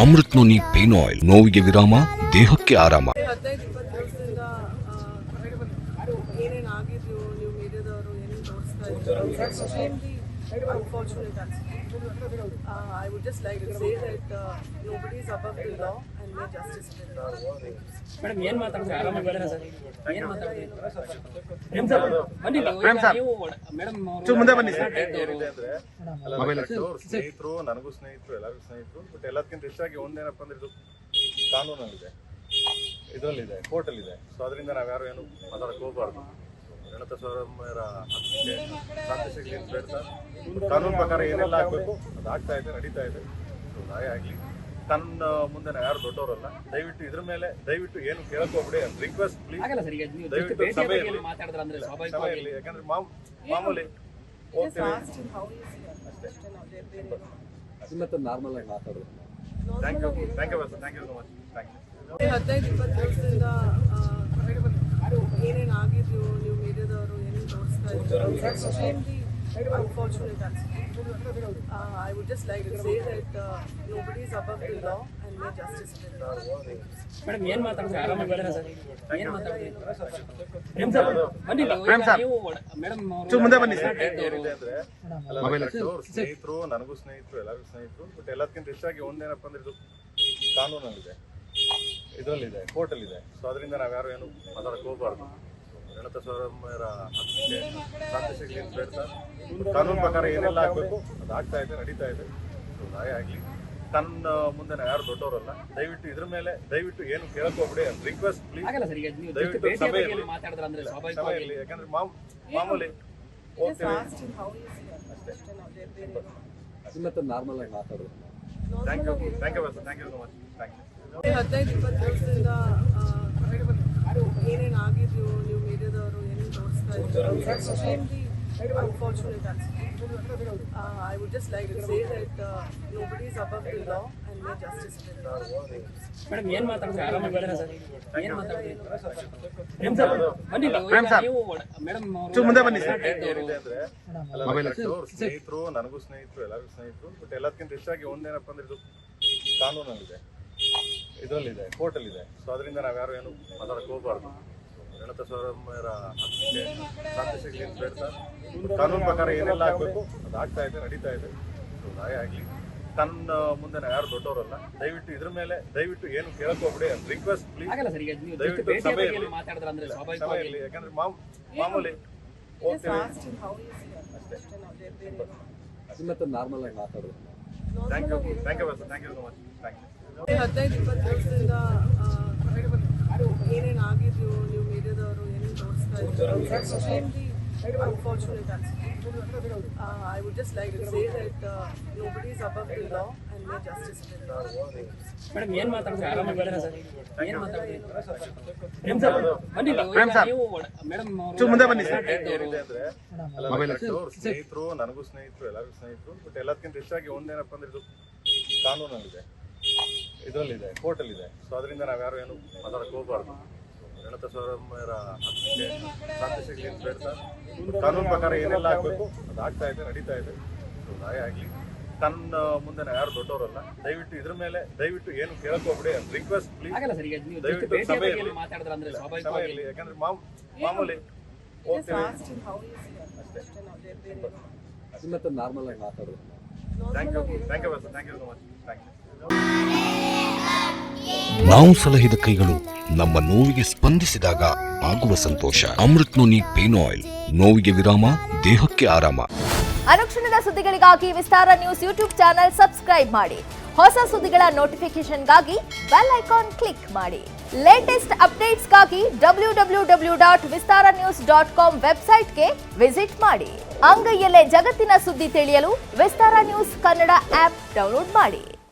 Amrit noni pain oil, ನೋವಿಗೆ ವಿರಾಮ, ದೇಹಕ್ಕೆ ಆರಾಮ. 15-20 ದಿವಸದಿಂದ ಏನೇನಾಗಿದ್ರು ನೀವು ಮೀಡಿಯಾದವರು ಏನೇನು ತೋರಿಸ್ತಾ ಇದ್ರು, unfortunate accident. I would just like to say that nobody is above the law and may justice prevail. Madam ಏನ್ ಮಾತಾಡ್ತಾರೆ? ಆರಾಮಾಗಿ ಬೇಡ ಸರ್. ಏನ್ ಮಾತಾಡ್ತಾರೆ? ಮೇಡಮ್ ಮುಂದೆ ಬನ್ನಿ ಸರ್. ಸ್ನೇಹಿತರು, ನನಗೂ ಸ್ನೇಹಿತರು, ಎಲ್ಲರಿಗೂ ಸ್ನೇಹಿತರು. ಬಟ್ ಎಲ್ಲದಕ್ಕಿಂತ ಹೆಚ್ಚಾಗಿ ಒಂದೇನಪ್ಪ ಅಂದ್ರೆ ಇದು ಕಾನೂನಲ್ಲಿದೆ, ಇದರಲ್ಲಿದೆ, ಕೋರ್ಟಲ್ಲಿದೆ. ಸೊ ಅದರಿಂದ ನಾವ್ಯಾರು ಏನು ಮಾತಾಡಕ್ಕೆ ಹೋಗ್ಬಾರ್ದು. ಗಣತ ಸೌರಭ್ಯರ ಹಕ್ಕಿಗೆ ಶಾಂತಿ ಸಿಗಲಿ ಅಂತ ಹೇಳ್ತಾ ಕಾನೂನು ಪ್ರಕಾರ ಏನೆಲ್ಲ ಆಗಬೇಕು ಅದು ಆಗ್ತಾ ಇದೆ, ನಡೀತಾ ಇದೆ. ನ್ಯಾಯ ಆಗಲಿ. ತನ್ನ ಮುಂದೆ ಯಾರು ದೊಡ್ಡವರಲ್ಲ. ದಯವಿಟ್ಟು ಇದ್ರ ಮೇಲೆ ದಯವಿಟ್ಟು ಏನು ಕೇಳಕ್ ಹೋಗ್ಬಿಡಿ. ರಿಕ್ವೆಸ್ಟ್ ಪ್ಲೀಸ್, ದಯವಿಟ್ಟು ಸಭೆಯಲ್ಲಿ ಯಾಕಂದ್ರೆ ಮಾಮೂಲಿ ಹೋಗ್ತೀವಿ ಅಷ್ಟೇ. ನಾರ್ಮಲ್ ಆಗಿ ಮಾತಾಡೋದು. Thank you so much. Thank you. 15-20 ದಿವಸದಿಂದ ಏನೇನಾಗಿದ್ರು ನೀವು ಮೀಡಿಯಾದವರು ಏನೇನು ತೋರಿಸ್ತಾ ಇದ್ರು, unfortunate accident. I would just like to say that nobody is above the law and may justice prevail. Madam ಏನ್ ಮಾತಾಡ್ತಾರೆ? ಆರಾಮಾಗಿ ಬೇಡ ಸರ್. ಏನ್ ಮಾತಾಡ್ತಾರೆ? ಮೇಡಮ್ ಮುಂದೆ ಬನ್ನಿ ಸರ್. ಸ್ನೇಹಿತರು, ನನಗೂ ಸ್ನೇಹಿತರು, ಎಲ್ಲರಿಗೂ ಸ್ನೇಹಿತರು. ಬಟ್ ಎಲ್ಲದಕ್ಕಿಂತ ಹೆಚ್ಚಾಗಿ ಒಂದೇನಪ್ಪ ಅಂದ್ರೆ ಇದು ಕಾನೂನಲ್ಲಿದೆ, ಇದರಲ್ಲಿದೆ, ಕೋರ್ಟಲ್ಲಿದೆ. ಸೊ ಅದರಿಂದ ನಾವ್ಯಾರು ಏನು ಮಾತಾಡಕ್ಕೆ ಹೋಗ್ಬಾರ್ದು. ಗಣತ ಸೌರಭ್ಯರ ಹಕ್ಕಿಗೆ ಶಾಂತಿ ಸಿಗಲಿ ಅಂತ ಹೇಳ್ತಾ ಕಾನೂನು ಪ್ರಕಾರ ಏನೆಲ್ಲ ಆಗಬೇಕು ಅದು ಆಗ್ತಾ ಇದೆ, ನಡೀತಾ ಇದೆ. ಸೊ ನ್ಯಾಯ ಆಗಲಿ. ತನ್ನ ಮುಂದೆ ಯಾರು ದೊಡ್ಡವರಲ್ಲ. ದಯವಿಟ್ಟು ಇದ್ರ ಮೇಲೆ ದಯವಿಟ್ಟು ಏನು ಕೇಳಕ್ ಹೋಗ್ಬಿಡಿ. ರಿಕ್ವೆಸ್ಟ್ ಪ್ಲೀಸ್, ದಯವಿಟ್ಟು ಸಭೆಯಲ್ಲಿ ಯಾಕಂದ್ರೆ ಮಾಮೂಲಿ ಹೋಗ್ತೀವಿ ಅಷ್ಟೇ. ನಾರ್ಮಲ್ ಆಗಿ ಮಾತಾಡೋದು. Thank you so much. Thank you. 15-20 ದಿವಸದಿಂದ ಏನೇನಾಗಿದ್ರು ನೀವು ಮೀಡಿಯಾದವರು ಏನೇನು ತೋರಿಸ್ತಾ ಇದ್ರು, unfortunate accident. I would just like to say that nobody is above the law and may justice prevail. Madam ಏನ್ ಮಾತಾಡ್ತಾರೆ? ಆರಾಮಾಗಿ ಬೇಡ ಸರ್. ಏನ್ ಮಾತಾಡ್ತಾರೆ? ಮೇಡಮ್ ಮುಂದೆ ಬನ್ನಿ ಸರ್. ಸ್ನೇಹಿತರು, ನನಗೂ ಸ್ನೇಹಿತರು, ಎಲ್ಲರಿಗೂ ಸ್ನೇಹಿತರು. ಬಟ್ ಎಲ್ಲದಕ್ಕಿಂತ ಹೆಚ್ಚಾಗಿ ಒಂದೇನಪ್ಪ ಅಂದ್ರೆ ಇದು ಕಾನೂನಲ್ಲಿದೆ, ಇದರಲ್ಲಿದೆ, ಕೋರ್ಟಲ್ಲಿದೆ. ಸೊ ಅದರಿಂದ ನಾವ್ಯಾರು ಏನು ಮಾತಾಡಕ್ಕೆ ಹೋಗ್ಬಾರ್ದು. ಗಣತ ಸೌರಭ್ಯರ ಹಕ್ಕಿಗೆ ಶಾಂತಿ ಸಿಗಲಿ ಅಂತ ಹೇಳ್ತಾ ಕಾನೂನು ಪ್ರಕಾರ ಏನೆಲ್ಲ ಆಗಬೇಕು ಅದು ಆಗ್ತಾ ಇದೆ, ನಡೀತಾ ಇದೆ. ಸೊ ನ್ಯಾಯ ಆಗಲಿ. ತನ್ನ ಮುಂದೆ ಯಾರು ದೊಡ್ಡವರಲ್ಲ. ದಯವಿಟ್ಟು ಇದ್ರ ಮೇಲೆ ದಯವಿಟ್ಟು ಏನು ಕೇಳಕ್ ಹೋಗ್ಬಿಡಿ. ರಿಕ್ವೆಸ್ಟ್ ಪ್ಲೀಸ್, ದಯವಿಟ್ಟು ಸಭೆಯಲ್ಲಿ ಯಾಕಂದ್ರೆ ಮಾಮೂಲಿ ಹೋಗ್ತೀವಿ ಅಷ್ಟೇ. ನಾರ್ಮಲ್ ಆಗಿ ಮಾತಾಡೋದು. Thank you so much. Thank you. 15-20 ದಿವಸದಿಂದ ಏನೇನಾಗಿದ್ರು ನೀವು ಮೀಡಿಯಾದವರು ಏನೇನು ತೋರಿಸ್ತಾ ಇದ್ರು, unfortunate accident. I would just like to say that nobody is above the law and may justice prevail. Madam ಏನ್ ಮಾತಾಡ್ತಾರೆ? ಆರಾಮಾಗಿ ಬೇಡ ಸರ್. ಏನ್ ಮಾತಾಡ್ತಾರೆ? ಮೇಡಮ್ ಮುಂದೆ ಬನ್ನಿ ಸರ್. ಸ್ನೇಹಿತರು, ನನಗೂ ಸ್ನೇಹಿತರು, ಎಲ್ಲರಿಗೂ ಸ್ನೇಹಿತರು. ಬಟ್ ಎಲ್ಲದಕ್ಕಿಂತ ಹೆಚ್ಚಾಗಿ ಒಂದೇನಪ್ಪ ಅಂದ್ರೆ ಇದು ಕಾನೂನಲ್ಲಿದೆ, ಇದರಲ್ಲಿದೆ, ಕೋರ್ಟಲ್ಲಿದೆ. ಸೊ ಅದರಿಂದ ನಾವ್ಯಾರು ಏನು ಮಾತಾಡಕ್ಕೆ ಹೋಗ್ಬಾರ್ದು. ಗಣತ ಸೌರಭ್ಯರ ಹಕ್ಕಿಗೆ ಶಾಂತಿ ಸಿಗಲಿ ಅಂತ ಹೇಳ್ತಾ ಕಾನೂನು ಪ್ರಕಾರ ಏನೆಲ್ಲ ಆಗಬೇಕು ಅದು ಆಗ್ತಾ ಇದೆ, ನಡೀತಾ ಇದೆ. ಸೊ ನ್ಯಾಯ ಆಗಲಿ. ತನ್ನ ಮುಂದೆ ಯಾರು ದೊಡ್ಡವರಲ್ಲ. ದಯವಿಟ್ಟು ಇದ್ರ ಮೇಲೆ ದಯವಿಟ್ಟು ಏನು ಕೇಳಕ್ ಹೋಗ್ಬಿಡಿ. ರಿಕ್ವೆಸ್ಟ್ ಪ್ಲೀಸ್, ದಯವಿಟ್ಟು ಸಭೆಯಲ್ಲಿ ಯಾಕಂದ್ರೆ ಮಾಮೂಲಿ ಹೋಗ್ತೀವಿ ಅಷ್ಟೇ. ನಾರ್ಮಲ್ ಆಗಿ ಮಾತಾಡೋದು. Thank you so much. Thank you. ನಾವು ಸಲಹಿದ ಕೈಗಳು ನಮ್ಮ ನೋವಿಗೆ ಸ್ಪಂದಿಸಿದಾಗ ಆಗುವ ಸಂತೋಷ. ಅಮೃತ್ ನೋನಿ ಪೇನ್ ಆಯಿಲ್, ನೋವಿಗೆ ವಿರಾಮ, ದೇಹಕ್ಕೆ ಆರಾಮ. ಅನುಕ್ಷಣದ ಸುದ್ದಿಗಳಿಗಾಗಿ Vistara news YouTube channel subscribe ಮಾಡಿ. ಹೊಸ ಸುದ್ದಿಗಳ ನೋಟಿಫಿಕೇಶನ್ಗಾಗಿ ಬೆಲ್ ಐಕಾನ್ ಕ್ಲಿಕ್ ಮಾಡಿ. ಲೇಟೆಸ್ಟ್ ಅಪ್ಡೇಟ್ಸ್ಗಾಗಿ www.vistaranews.com ವೆಬ್ಸೈಟ್ಗೆ ವಿಸಿಟ್ ಮಾಡಿ. ಅಂಗೈಯಲ್ಲೇ ಜಗತ್ತಿನ ಸುದ್ದಿ ತಿಳಿಯಲು Vistara news Kannada app download ಮಾಡಿ.